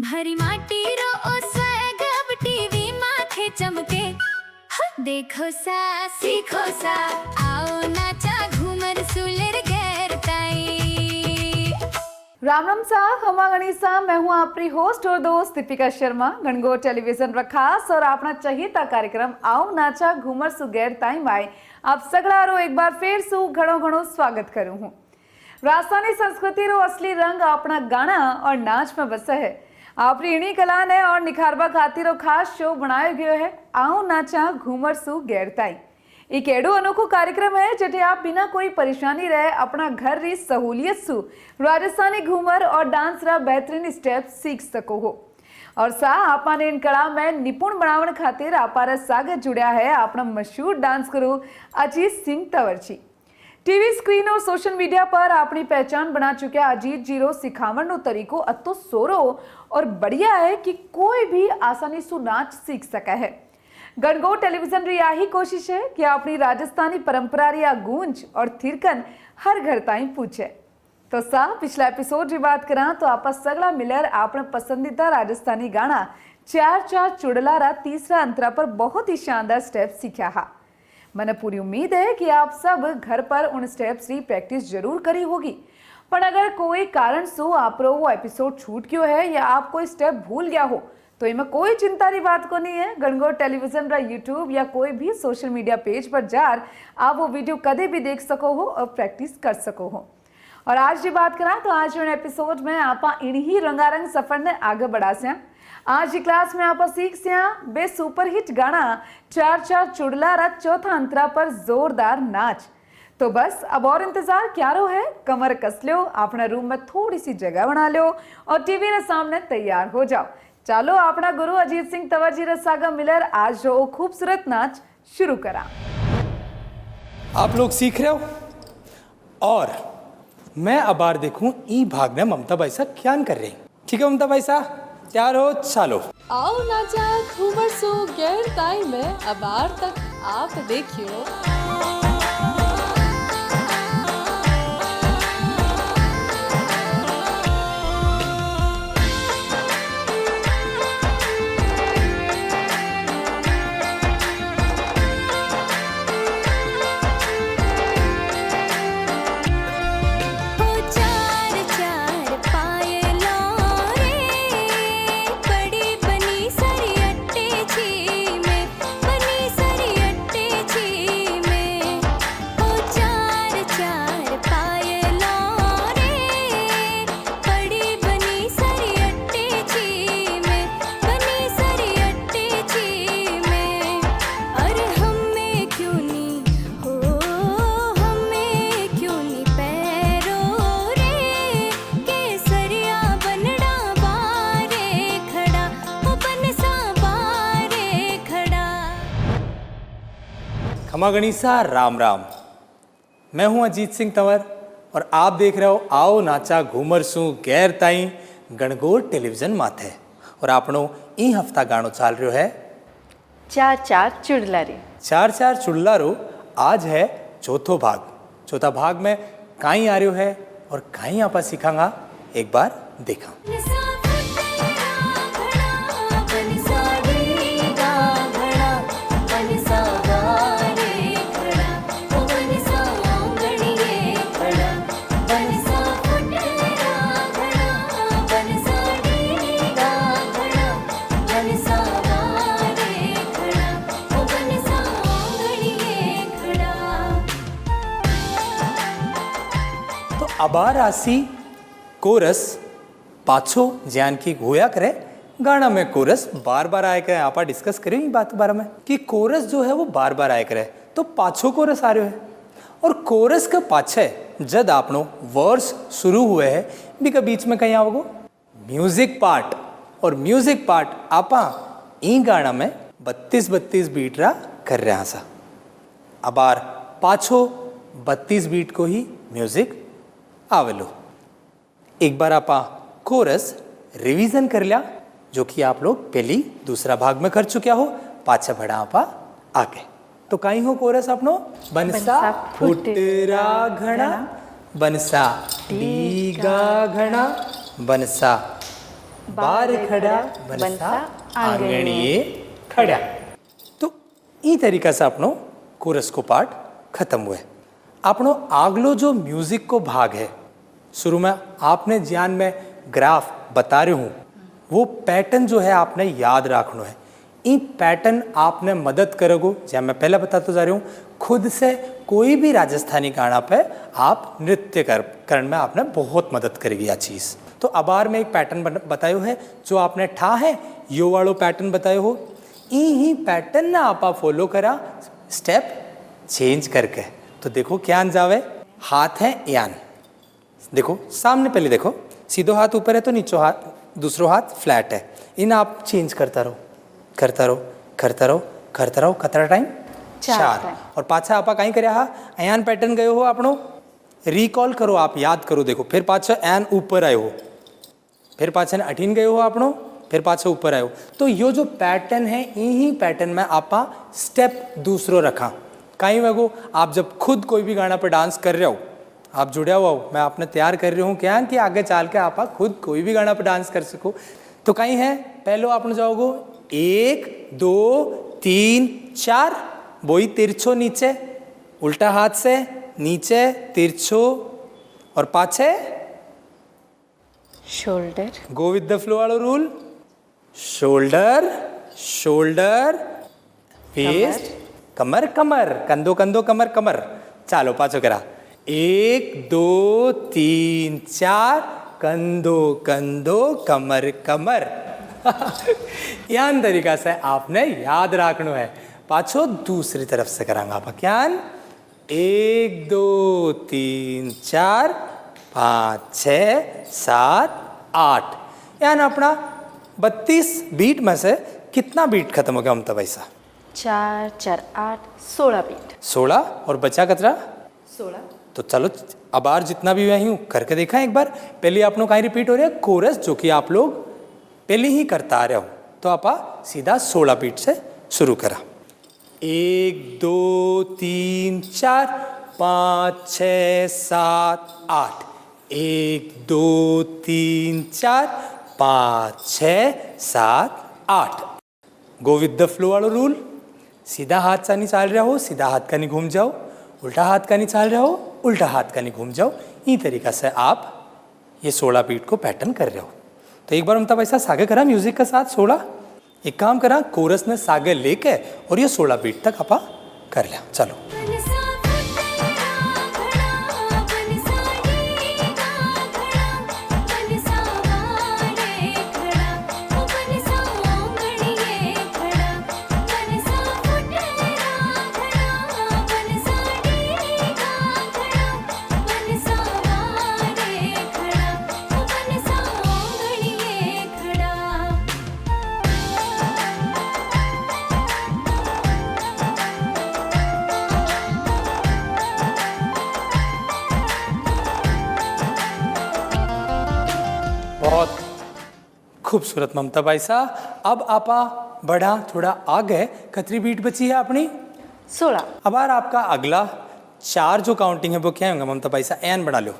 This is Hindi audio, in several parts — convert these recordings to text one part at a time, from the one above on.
भरी माटी रो ओ स्वैग अब टीवी माथे चमके। देखो सा सीखो सा आओ नाचा घूमर सुलेर गैर ताई। राम राम सा हमा गणिसा। मैं हूँ आपकी होस्ट और दोस्त दीपिका शर्मा। गणगौर टेलीविजन रा खास और अपना चहीता कार्यक्रम आओ नाचा घूमर सु गैर ताई माय आप सगळारो एक बार फिर सु घणो घणो स्वागत करूँ हूँ। राजस्थानी संस्कृति रो असली रंग अपना गाना और नाच में बसा है। आपरी इन्हीं कला ने और निखारवा खातिर खास शो बनायो गयो है आओ नाचा घूमर सु गैर ताई। एक एडो अनोखो कार्यक्रम है जेठे आप बिना कोई परेशानी रहे अपना घर री सहूलियत सु राजस्थानी घूमर और डांस रा बेहतरीन स्टेप सीख सको हो। और सा आपने इन कला में निपुण बनावन खातिर आपारा सागे जुड़या है अपना मशहूर डांस गुरु अजीत सिंह तंवर जी। टीवी स्क्रीन और सोशल मीडिया पर अपनी पहचान बना चुके अजीत जी रो सिखावन नो तरीको अतो सोरो और बढ़िया है कि कोई भी आसानी सु नाच सीख सका है। गणगौर टेलीविजन री यही कोशिश है कि अपनी राजस्थानी परंपरा रिया गूंज और थिरकन हर घर ताई पूछे। तो सा पिछला एपिसोड की बात करा तो आप सगला मिलर अपना पसंदीदा राजस्थानी गाना चार चार चुड़ला रा तीसरा अंतरा पर बहुत ही शानदार स्टेप सीखा हा। मैंने पूरी उम्मीद है कि आप सब घर पर उन स्टेप्स की प्रैक्टिस जरूर करी होगी। पर अगर कोई कारण सु आप वो एपिसोड छूट गयो है या आप कोई स्टेप भूल गया हो तो इनमें कोई चिंता की बात को नहीं है। गणगौर टेलीविजन रा यूट्यूब या कोई भी सोशल मीडिया पेज पर जार आप वो वीडियो कदे भी देख सको हो और प्रैक्टिस कर सको हो। और आज की बात करा तो आज उन एपिसोड में आप इन्हीं रंगारंग सफर ने आगे बढ़ा से। आज की क्लास में आप सीख से बे सुपरहिट गाना चार चार चुड़ला रा चौथा अंतरा पर जोरदार नाच। तो बस अब और इंतजार क्या रो है, कमर कस लो, अपना रूम में थोड़ी सी जगह बना लो और टीवी के सामने तैयार हो जाओ। चलो अपना गुरु अजीत सिंह तंवर जी रसागा मिलर आज जो खूबसूरत नाच शुरू करा। आप लोग सीख रहे हो और मैं अबार देखूं ई भाग में ममता भाई साहब क्या कर रही। ठीक है ममता भाई साहब तैयार हो, चलो। आओ नाचा घूमर सो गैर ताई में अबार तक आप देखियो। खमा गणिसा राम राम। मैं हूं अजीत सिंह तंवर और आप देख रहे हो आओ नाचा घूमर सु गैर ताई गणगौर टेलीविजन माथे। और आपनो ई हफ्ता गानो चाल रहो है चार चार चुड़ला रे। चार चार चुड़ला रो आज है चौथो भाग। चौथा भाग में काई आ रहो है और काई आपा सीखांगा एक बार देखा। अबार आसी कोरस पाछो ज्ञान की गोया करे गाना में कोरस बार बार आए करे। आप डिस्कस करें ये बात बारे में कि कोरस जो है वो बार बार आए करे तो पाछो कोरस आ रहे है। और कोरस के पाछे जब आपनो वर्स शुरू हुए है भी के बीच में कहीं आओगे म्यूजिक पार्ट। और म्यूजिक पार्ट आपा ई गाना में 32-32 बीट रा कर रहे सा। अबार पाछो 32 बीट को ही म्यूजिक आवेलो। एक बार आपा कोरस रिवीजन कर लिया जो कि आप लोग पहली दूसरा भाग में कर चुके हो। पाछा बढ़ा आपा आगे तो कहीं हो कोरस अपनो बनसा फुटरा घना बनसा डीगा घना बनसा બાર ખડા બનસા આંગણીએ ખડા। तो ई तरीका से अपनो कोरस को पार्ट खत्म हुए। अपनो आगलो जो म्यूजिक को भाग है, शुरू में आपने ज्ञान में ग्राफ बता रही हूँ, वो पैटर्न जो है आपने याद रखना है। ई पैटर्न आपने मदद करोगे, जैसे मैं पहले बताता जा रही हूँ, खुद से कोई भी राजस्थानी गाना पे आप नृत्य करने में आपने बहुत मदद करेगी यह चीज़। तो अबार में एक पैटर्न बतायो है जो आपने ठा है, यो वालो पैटर्न बतायो हो, ही पैटर्न ना आपा फॉलो करा स्टेप चेंज करके। तो देखो क्या आन जावे, हाथ है यान, देखो सामने पहले देखो, सीधो हाथ ऊपर है तो नीचो हाथ, दूसरो हाथ फ्लैट है, इन आप चेंज करता रहो करता रहो करता रहो करता रहो। कतरा टाइम? 4। और पाछा आपा कहीं करे हा अयान पैटर्न गयो हो आपनो, रिकॉल करो, आप याद करो। देखो फिर पाछा एन ऊपर आयो हो, फिर पाछा ने 18 गयो हो आपनो, फिर पाछा ऊपर आयो। तो यो जो पैटर्न है, यही पैटर्न में आपा स्टेप दूसरो रखा। कहीं वगो आप जब खुद कोई भी गाना पर डांस कर रहे हो, आप जुड़े हुआ हो, मैं आपने तैयार कर रही हूँ क्या कि आगे चल के आप खुद कोई भी गाना पर डांस कर सको। तो कहीं है पहले आपने जाओगे 1 2 3 4, बोई तिरछो नीचे, उल्टा हाथ से नीचे तिरछो और पाछे shoulder. Go with the flow वालो रूल, शोल्डर शोल्डर वेस्ट, कमर कमर, कंधो कंधो कमर कमर। चालो पाछो करा 1 2 3 4, कंधो कंधो कमर कमर। यान तरीका से आपने याद रखना है। पाछो दूसरी तरफ से करांगा आप क्या, 1 2 3 4 5 6 7 8। यान अपना 32 बीट में से कितना बीट खत्म हो गया ममता वैसा? 4 4 8 16 बीट। 16 और बचा कतरा? 16। तो चलो अब बार जितना भी मैं हूँ करके देखा एक बार। पहले आप लोग कहीं रिपीट हो रहा है कोरस, जो कि आप लोग पहले ही करता आ रहे हो। तो आप सीधा 16 बीट से शुरू करा, 1 2 3 4 5 6 7 8, 1 2 3 4 5 6 7 8। गो विद द फ्लो वालो रूल, सीधा हाथ से नहीं चल रहा हो, सीधा हाथ का नहीं घूम जाओ, उल्टा हाथ का नहीं चल रहा हो, उल्टा हाथ का नहीं घूम जाओ। इस तरीका से आप ये 16 बीट को पैटर्न कर रहे हो। तो एक बार हम तब ऐसा सागे करा म्यूजिक के साथ 16, एक काम करा कोरस ने सागे लेके और ये 16 बीट तक आपा कर लिया। चलो बनसा फुटेरा घड़ा, बनसा डीगा घड़ा, बनसा वारे घड़ा, ओ बनसा आंगणिये घड़ा, बनसा फुटेरा घड़ा, बनसा डीगा घड़ा, बनसा वारे घड़ा, ओ बनसा आंगणिये घड़ा। बहुत खूबसूरत ममता भाई साहब। अब आपा बढ़ा थोड़ा आगे, कतरी बीट बची है अपनी? 16। अब यार आपका अगला 4 जो काउंटिंग है वो क्या होंगे ममता भाई साहब? एन बना लो।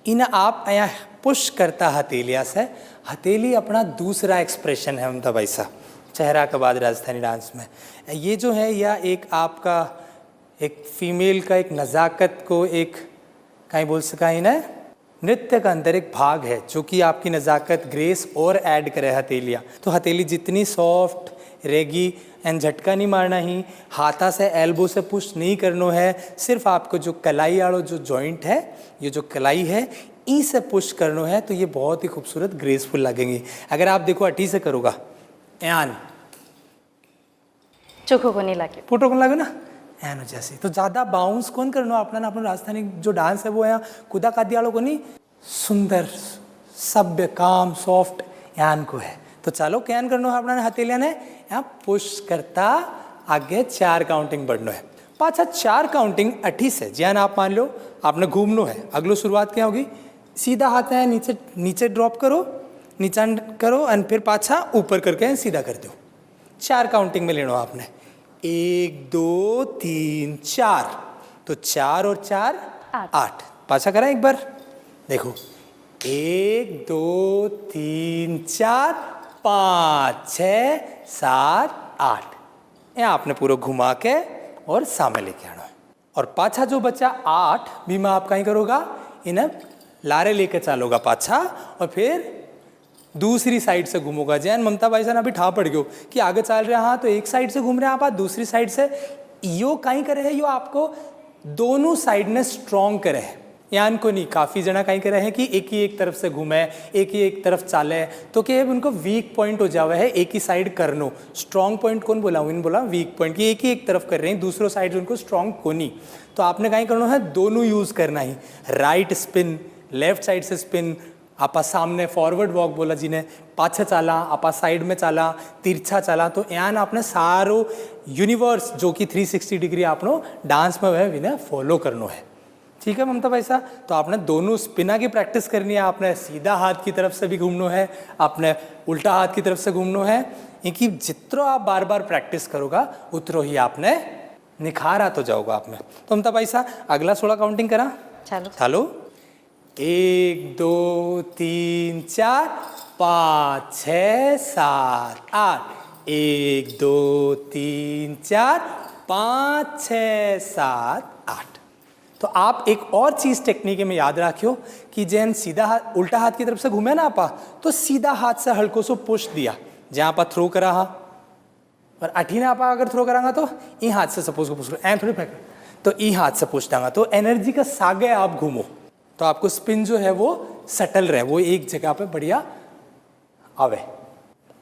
इन आप यहाँ पुश करता हथेलिया से, हथेली अपना दूसरा एक्सप्रेशन है ममता भाई साहब चेहरा के बाद राजस्थानी डांस में। ये जो है यह एक आपका एक फीमेल का एक नज़ाकत को एक कहीं बोल सका ही ना, नृत्य का अंदर एक भाग है जो कि आपकी नज़ाकत ग्रेस और ऐड करे हथेलियाँ। तो हथेली जितनी सॉफ्ट रहेगी एंड झटका नहीं मारना ही, हाथा से एल्बो से पुश नहीं करना है, सिर्फ आपको जो कलाई वालों जो जॉइंट है, ये जो कलाई है ई से पुश करना है। तो ये बहुत ही खूबसूरत ग्रेसफुल लगेंगी। अगर आप देखो अटी से करोगा एन चोखो को नहीं लागे, फोटो कौन लगे ना एन जैसे, तो ज़्यादा बाउंस कौन करना अपना अपना राजस्थानी जो डांस है वो है खुदा कादी वालों को नहीं, सुंदर सभ्य काम सॉफ्ट यान को है। तो चलो कैन करना है अपना हथेलिया ने यहाँ पुश करता आगे 4 काउंटिंग बढ़ना है। पाछा 4 काउंटिंग 80 से ज्यान आप मान लो आपने घूमनो है। अगलो शुरुआत क्या होगी, सीधा हाथ है नीचे नीचे ड्रॉप करो, नीचा करो और फिर पाछा ऊपर करके सीधा कर दो। 4 काउंटिंग में लेना आपने, 1 2 3 4। तो 4 और 4 8। पाछा करा एक बार, देखो 1 2 3 4 5 6 7 8 यहाँ आपने पूरा घुमा के और सामने लेके आना है। और पाछा जो बच्चा 8 भी में आप कहीं करोगा, इन्हें लारे लेके चलोगा पाछा और फिर दूसरी साइड से घूमोगा। जैन ममता भाई साहब अभी ठा पड़ गयो कि आगे चल रहे हाँ तो एक साइड से घूम रहे हैं आप, दूसरी साइड से यो कहीं करे है, यो आपको दोनों साइड ने स्ट्रॉन्ग करे है। यान को नहीं, काफ़ी जना कहीं करे हैं कि एक ही एक तरफ से घूमे, एक ही एक तरफ चाले, तो कि उनको वीक पॉइंट हो जावा है एक ही साइड करनो। स्ट्रॉन्ग पॉइंट कौन बोला हूँ, इन बोला वीक पॉइंट, कि एक ही एक तरफ कर रहे हैं, दूसरों साइड उनको स्ट्रॉन्ग को नहीं। तो आपने कहीं करना है, दोनों यूज़ करना ही, राइट स्पिन, लेफ्ट साइड से स्पिन, आपा सामने फॉरवर्ड वॉक बोला जिन्हें, पाछे चाला, आपा साइड में चाला, तिरछा चाला। तो यान आपने सारो यूनिवर्स जो कि 360 डिग्री आपनो डांस में वह विनय फॉलो करनो है। ठीक है ममता भाई साहब, तो आपने दोनों स्पिना की प्रैक्टिस करनी है। आपने सीधा हाथ की तरफ से भी घूमना है, आपने उल्टा हाथ की तरफ से घूमना है। इनकी जितरो आप बार बार प्रैक्टिस करोगा उतरो ही आपने निखारा तो जाओगा आप में। तो ममता भाई साहब अगला 16 काउंटिंग करा चालो चालो। 1 2 3 4 5 6 7 8 1 2 3 4 5 6 7 8। तो आप एक और चीज़ टेक्निक में याद रखियो कि जैन सीधा हाथ उल्टा हाथ की तरफ से घूमे ना आपा, तो सीधा हाथ से हल्को सो पुश दिया जहाँ आप थ्रो करा हा, और अठी ना आपा अगर थ्रो करांगा तो ई हाथ से सपोज को पुश करो, ऐन थोड़ी फेंक, तो ई हाथ से पुश देंगा तो एनर्जी का सागे आप घूमो, तो आपको स्पिन जो है वो सटल रहे, वो एक जगह पे बढ़िया आवे।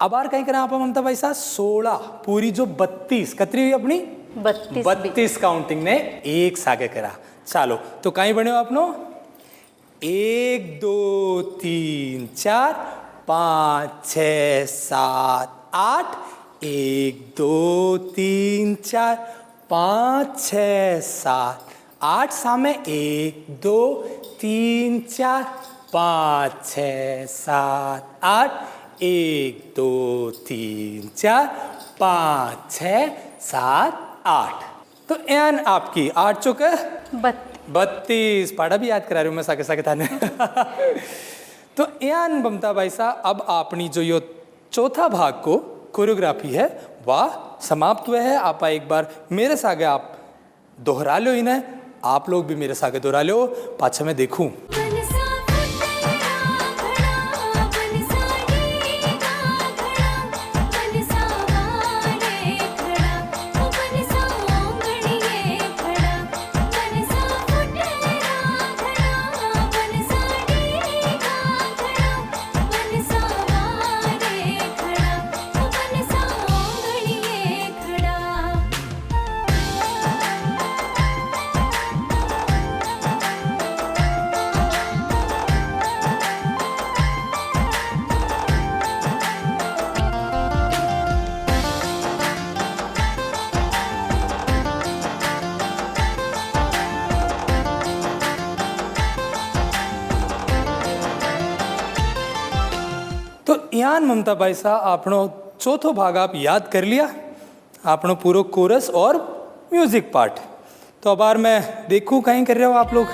अब बार कहीं करा आप ममता भाई साहब 16 पूरी जो 32 कतरी हुई अपनी 32 काउंटिंग ने एक सागे करा। चलो तो कहीं बने हो आपनो 1 2 3 4 5 6 7 8 1 2 3 4 5 6 7 8 सामे 1 2 3 4 5 6 7 8 1 2 3 4 5 6 7 8। तो एन आपकी 8 चौके 32 पाड़ा भी याद करा रही हूँ मैं साके साके थाने। तो एन ममता भाई साहब अब अपनी जो यो चौथा भाग को कोरियोग्राफी है वह समाप्त हुआ है। आप एक बार मेरे सागे आप दोहरा लो इन्हें, आप लोग भी मेरे सागे दोहरा लो, पाछा मैं देखूं। तो यान ममता भाई साहब आपनो चौथो भाग आप याद कर लिया, आपनो पूरो कोरस और म्यूजिक पार्ट। तो अब बार मैं देखूं कहीं कर रहे हो आप लोग।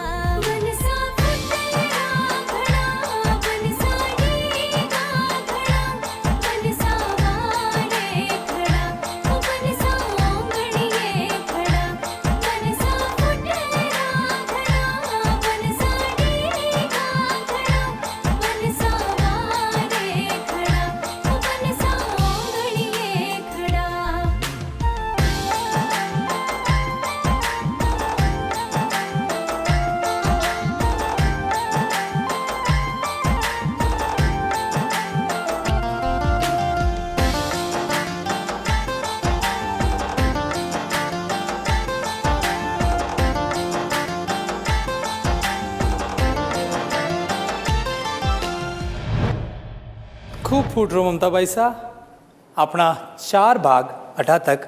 खूब फूट रो ममता भाई साहब अपना 4 भाग 8 तक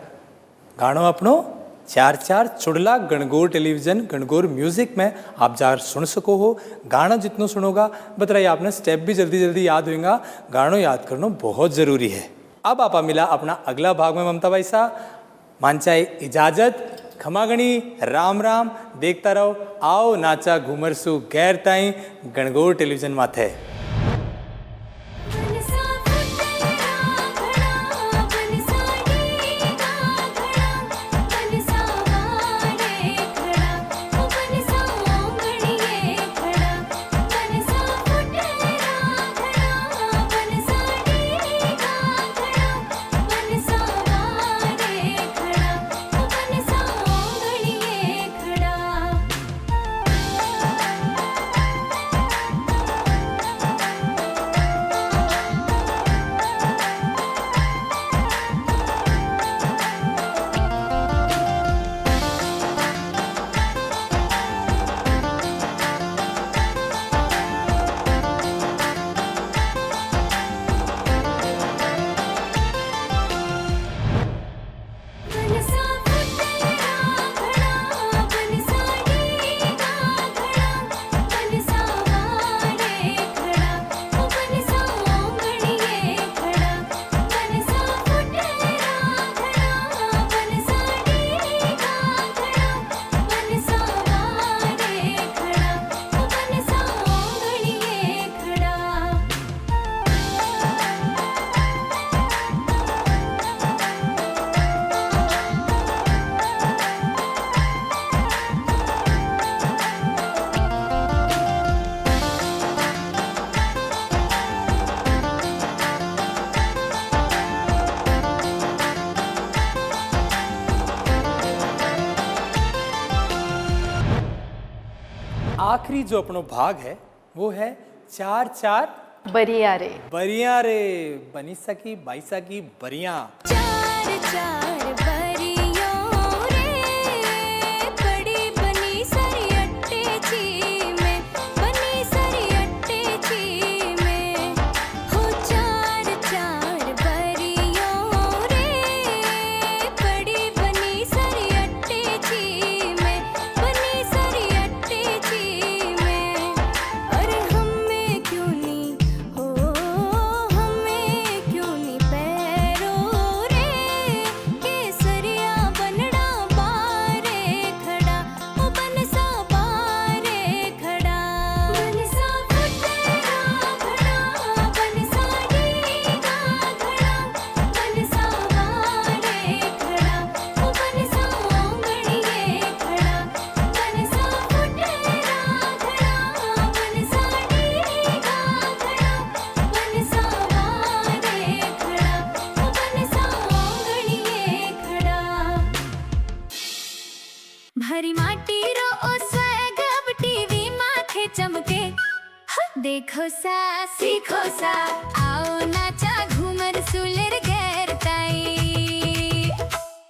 गानो अपनो 4 चुड़ला गणगौर टेलीविजन गणगौर म्यूजिक में आप जार सुन सको हो। गाना जितना सुनोगा बताइए आपने स्टेप भी जल्दी जल्दी याद होगा, गानों याद करना बहुत ज़रूरी है। अब आपा मिला अपना अगला भाग में ममता भाई साहब, मान चाहे इजाज़त, खमागणी राम राम देखता रहो आओ नाचा घूमर सु गैर ताई गणगौर टेलीविजन माथे। आखिरी जो अपनो भाग है वो है चार चार बरिया रे। बरिया रे बनी सकी बाई सकी बरिया। चार चार बरियों रे बड़ी बनी सरी अट्टे ची में, बनी सरी अट्टे ची में हो। चार चार बरियों रे बड़ी बनी सरी अट्टे ची में, बनी सरी अट्टे ची में। अरे हमें क्यों नहीं हो, हमें क्यों नहीं पैरो रे, केसरिया बनड़ा बारे खड़ा, ओ बनसा बारे खड़ा। बनसा फुटेरा खड़ा, बनसा डीगा खड़ा, बनसा बारे खड़ा, ओ बनसा ओंगड़िए खड़ा। बनसा फुटेरा खड़ा, बनसा डीगा खड़ा, बनसा बारे खड़ा, ओ बनसा ओंगड़िए खड़ा। भरी माटी रो ओ स्वैग अब टीवी माथे चमके, ह, देखो सा सीखो सा आओ ना